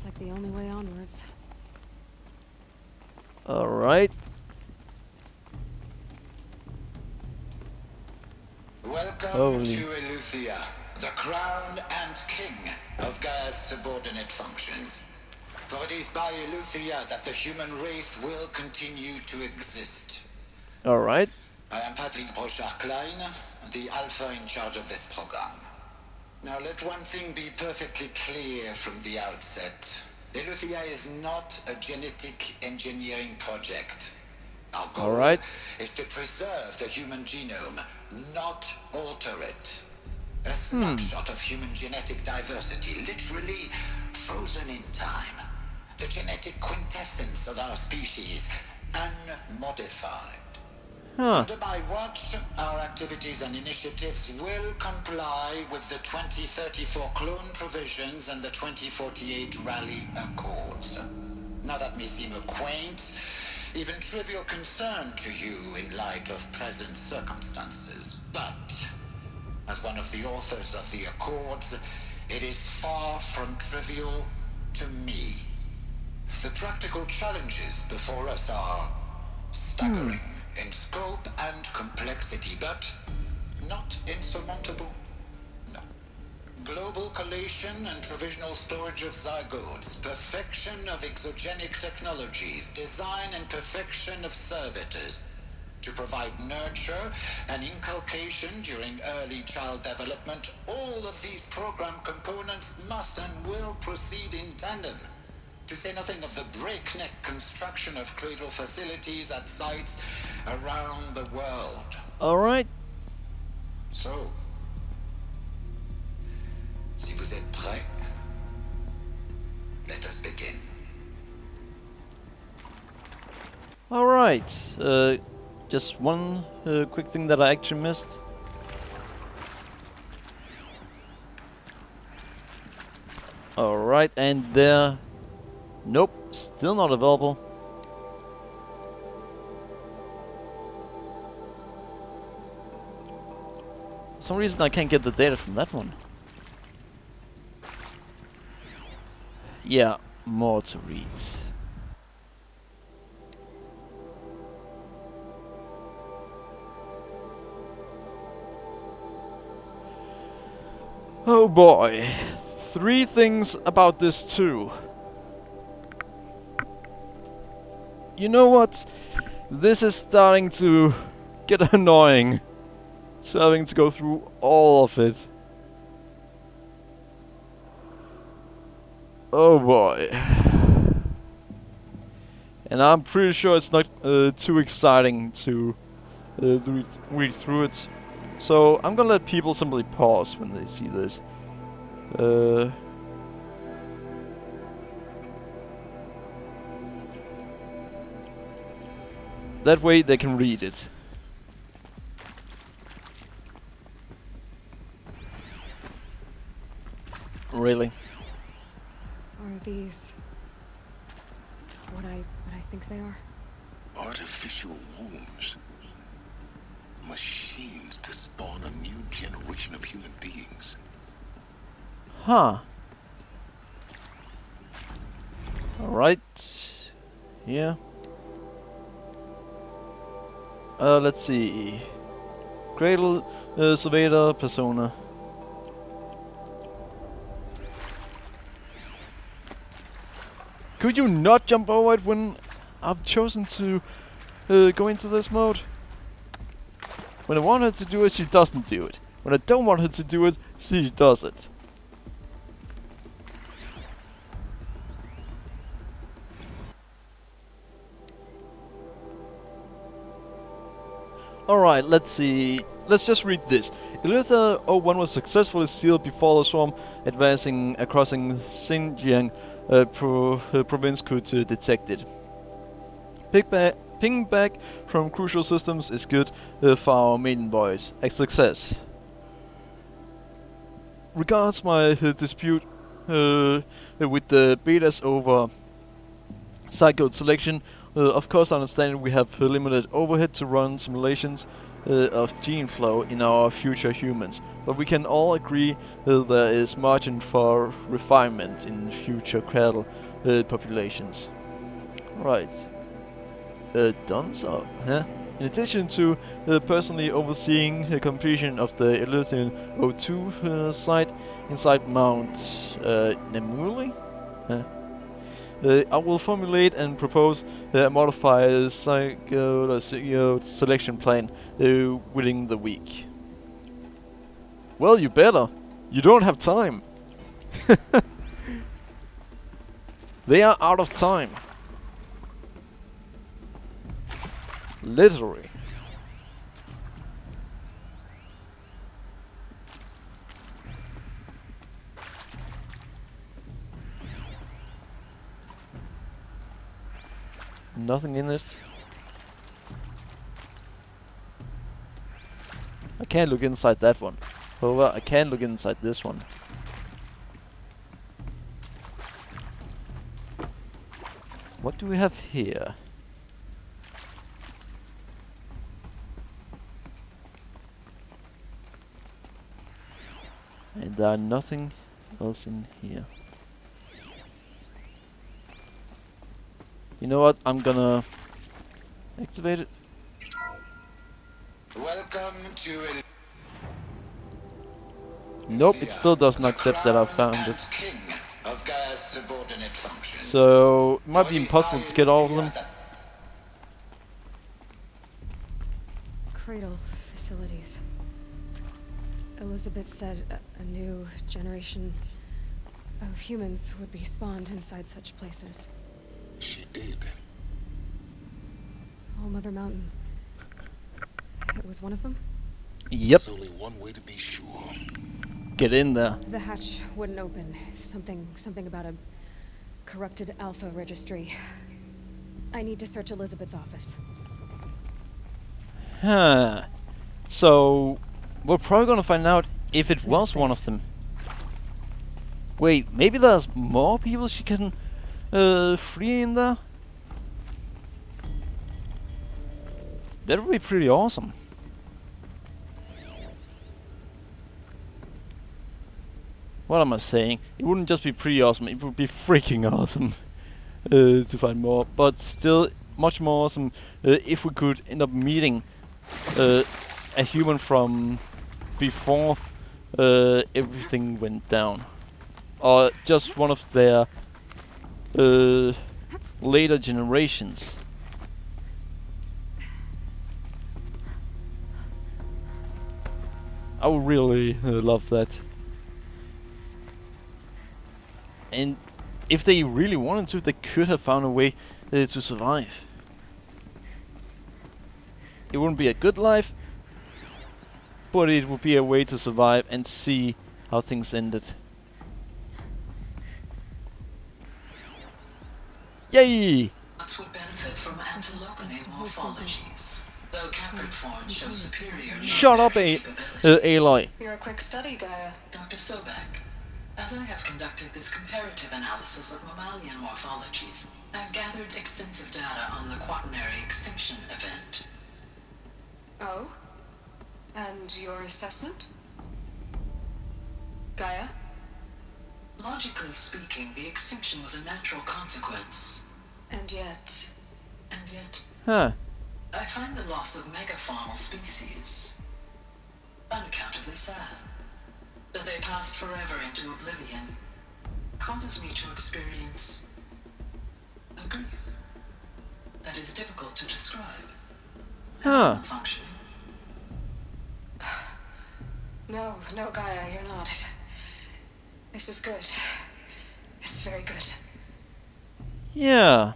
Looks like the only way onwards. Alright. Welcome Holy. to Eleuthia, the crown and king of Gaia's subordinate functions. For it is by Eleuthia that the human race will continue to exist. Alright. I am Patrick Brochard-Klein, the Alpha in charge of this program. Now let one thing be perfectly clear from the outset. Eleuthia is not a genetic engineering project. Our goal is to preserve the human genome, not alter it. A snapshot of human genetic diversity, literally frozen in time. The genetic quintessence of our species, unmodified. Under my watch, our activities and initiatives will comply with the 2034 clone provisions and the 2048 Rally Accords. Now that may seem a quaint, even trivial concern to you in light of present circumstances, but as one of the authors of the Accords, it is far from trivial to me. The practical challenges before us are staggering in scope and complexity, but not insurmountable. No. Global collation and provisional storage of zygotes, perfection of exogenic technologies, design and perfection of servitors to provide nurture and inculcation during early child development. All of these program components must and will proceed in tandem. To say nothing of the breakneck construction of cradle facilities at sites around the world. Alright. So, si vous êtes prêts, let us begin. Alright. Just one quick thing that I actually missed. Alright, and there. Nope, still not available. For some reason I can't get the data from that one. Yeah, more to read. Oh boy. 3 things about this too. You know what? This is starting to get annoying. So having to go through all of it. Oh boy. And I'm pretty sure it's not too exciting to read through it. So I'm gonna let people simply pause when they see this. That way they can read it. Really? Are these what I think they are? Artificial wombs. Machines to spawn a new generation of human beings. Huh. Alright. Yeah. Let's see. Cradle, Surveyor, Persona. Could you not jump over it when I've chosen to go into this mode? When I want her to do it, she doesn't do it. When I don't want her to do it, she does it. Alright, let's see. Let's just read this. Eleuthia 01 was successfully sealed before the swarm advancing across Xinjiang province could detect it. Ping back from crucial systems is good for our maiden voice. A success. Regards my dispute with the betas over zygote selection. Of course, I understand we have limited overhead to run simulations of gene flow in our future humans, but we can all agree there is margin for refinement in future cattle populations. Right. Done so, huh? In addition to personally overseeing the completion of the Elysian O2 site inside Mount Nemuli, I will formulate and propose a modified selection plan within the week. Well, you better. You don't have time. They are out of time. Literally. Nothing in it. I can't look inside that one. However, I can look inside this one. What do we have here? And there are nothing else in here. You know what? I'm gonna activate it. Welcome to Nope, it still doesn't accept that I found and it. king of Gaia's subordinate functions. So, it might be impossible to get all of them. Cradle facilities. Elizabeth said a new generation of humans would be spawned inside such places. She did. Oh, Mother Mountain. It was one of them? Yep, There's only one way to be sure. get in there. The hatch wouldn't open. Something about a corrupted alpha registry. I need to search Elizabeth's office. Huh. So, we're probably gonna find out if it was one of them. Wait, maybe there's more people she can free in there? That would be pretty awesome. What am I saying? It wouldn't just be pretty awesome, it would be freaking awesome to find more. But still, much more awesome if we could end up meeting a human from before everything went down. Or just one of their later generations. I would really love that. And if they really wanted to, they could have found a way to survive. It wouldn't be a good life, but it would be a way to survive and see how things ended. Yay! Nuts would benefit from antilopenate morphologies, though caprid forms show superior Shut up, Aloy. You're a quick study, Gaia. Dr. Sobek, as I have conducted this comparative analysis of mammalian morphologies, I've gathered extensive data on the quaternary extinction event. Oh? And your assessment? Gaia? Logically speaking, the extinction was a natural consequence. And yet... And yet, Huh. I find the loss of megafaunal species unaccountably sad. That they passed forever into oblivion causes me to experience a grief that is difficult to describe. Huh. Functioning. No, Gaia, you're not. This is good. It's very good. Yeah.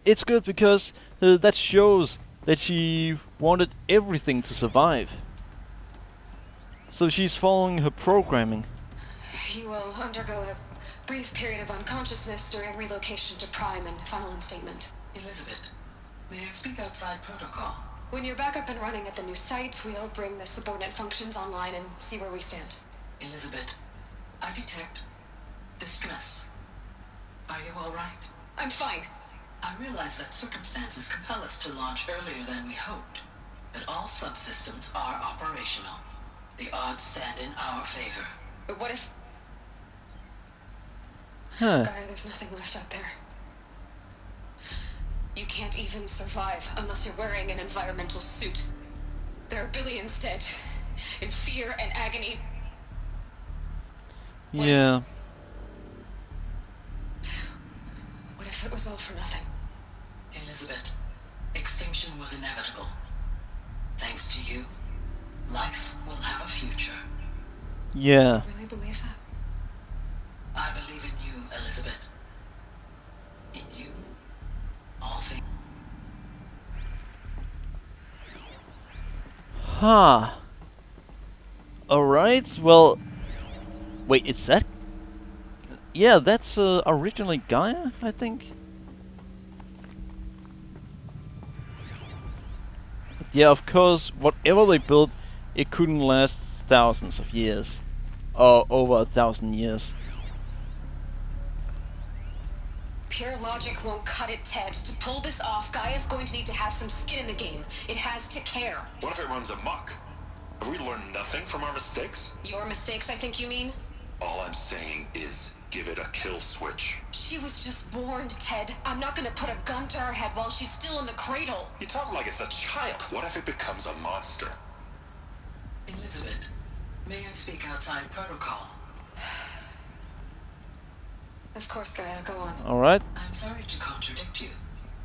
It's good because that shows that she wanted everything to survive. So she's following her programming. You will undergo a brief period of unconsciousness during relocation to Prime and final instatement. Elizabeth, may I speak outside protocol? When you're back up and running at the new site, we'll bring the subordinate functions online and see where we stand. Elizabeth, I detect distress. Are you all right? I'm fine. I realize that circumstances compel us to launch earlier than we hoped, but all subsystems are operational. The odds stand in our favor. But what if... Huh. Gaia, there's nothing left out there. You can't even survive unless you're wearing an environmental suit. There are billions dead, in fear and agony. Yeah. What if it was all for nothing? Elizabeth, extinction was inevitable. Thanks to you, life will have a future. Yeah. You really believe that? I believe in you, Elizabeth. In you, all things. Huh. Alright, well... Wait, is that... Yeah, that's originally Gaia, I think? But yeah, of course, whatever they built, it couldn't last thousands of years. Or over 1,000 years. Pure logic won't cut it, Ted. To pull this off, Gaia's going to need to have some skin in the game. It has to care. What if it runs amok? Have we learned nothing from our mistakes? Your mistakes, I think you mean? All I'm saying is, give it a kill switch. She was just born, Ted. I'm not gonna put a gun to her head while she's still in the cradle. You talk like it's a child. What if it becomes a monster? Elizabeth, may I speak outside protocol? Of course, Gaia, go on. Alright. I'm sorry to contradict you,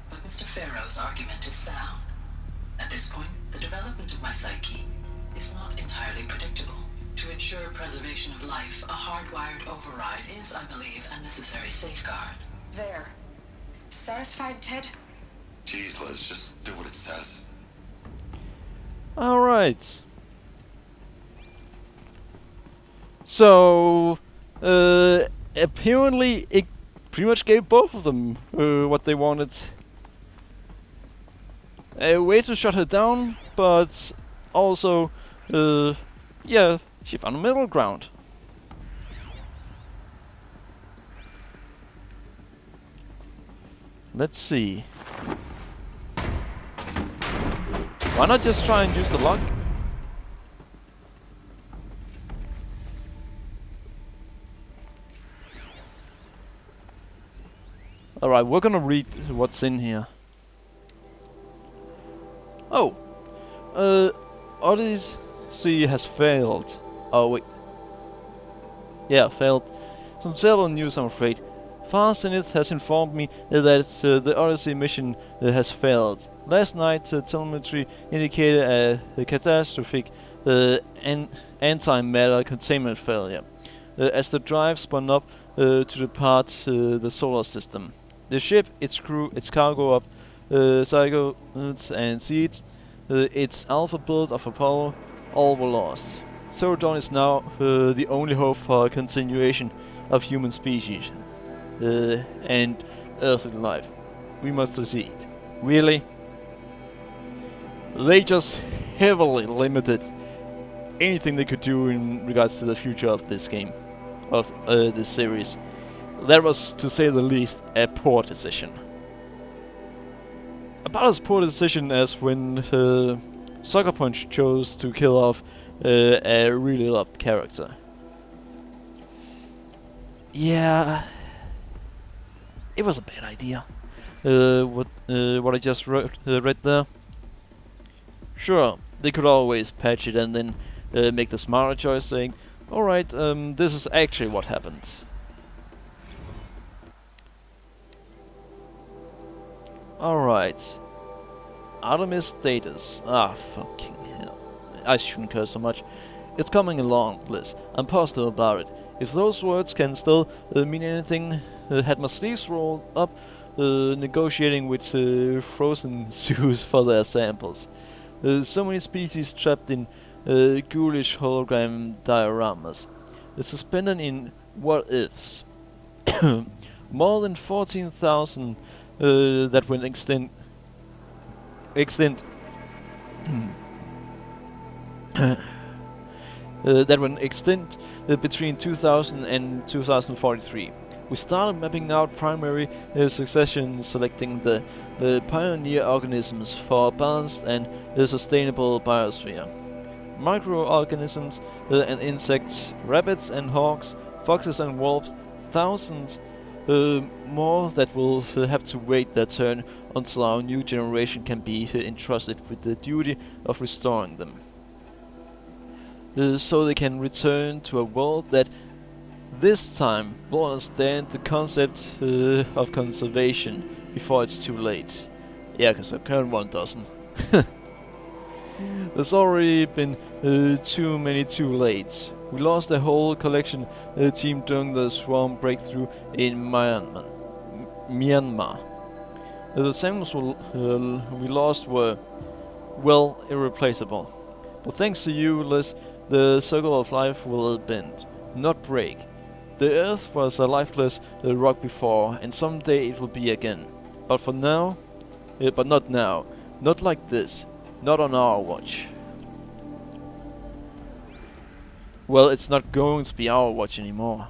but Mr. Farrow's argument is sound. At this point, the development of my psyche is not entirely predictable. To ensure preservation of life, a hardwired override is, I believe, a necessary safeguard. There. Satisfied, Ted? Jeez, Liz, just do what it says. Alright. So... apparently it pretty much gave both of them what they wanted. A way to shut her down, but also, yeah, she found a middle ground. Let's see. Why not just try and use the lock? Alright, we're gonna read what's in here. Oh! Odyssey has failed. Oh, wait. Yeah, failed. Some terrible news, I'm afraid. Far Zenith has informed me that the Odyssey mission has failed. Last night, telemetry indicated a catastrophic antimatter containment failure, as the drive spun up to depart the solar system. The ship, its crew, its cargo of zygotes and seeds, its alpha build of Apollo, all were lost. Cerodon is now the only hope for a continuation of human species and earthly life. We must succeed. Really? They just heavily limited anything they could do in regards to the future of this game, of this series. That was, to say the least, a poor decision. About as poor decision as when Sucker Punch chose to kill off a really loved character. Yeah, it was a bad idea. What I just read there. Sure, they could always patch it and then make the smarter choice, saying, "Alright, this is actually what happened." Alright. Artemis status. Ah, fucking hell. I shouldn't curse so much. It's coming along, Liz. I'm positive about it. If those words can still mean anything, had my sleeves rolled up, negotiating with frozen zoos for their samples. So many species trapped in ghoulish hologram dioramas. Suspended in what-ifs. More than 14,000 that went extinct that went extinct between 2000 and 2043. We started mapping out primary succession, selecting the pioneer organisms for a balanced and sustainable biosphere. Microorganisms and insects, rabbits and hawks, foxes and wolves, thousands more that will have to wait their turn until our new generation can be entrusted with the duty of restoring them. So they can return to a world that this time will understand the concept of conservation before it's too late. Yeah, because the current one doesn't. There's already been too many too late. We lost the whole collection team during the swarm breakthrough in Myanmar. The samples we lost were, well, irreplaceable. But thanks to you, Liz, the circle of life will bend, not break. The Earth was a lifeless rock before, and someday it will be again. But for now, but not now. Not like this. Not on our watch. Well, it's not going to be our watch anymore.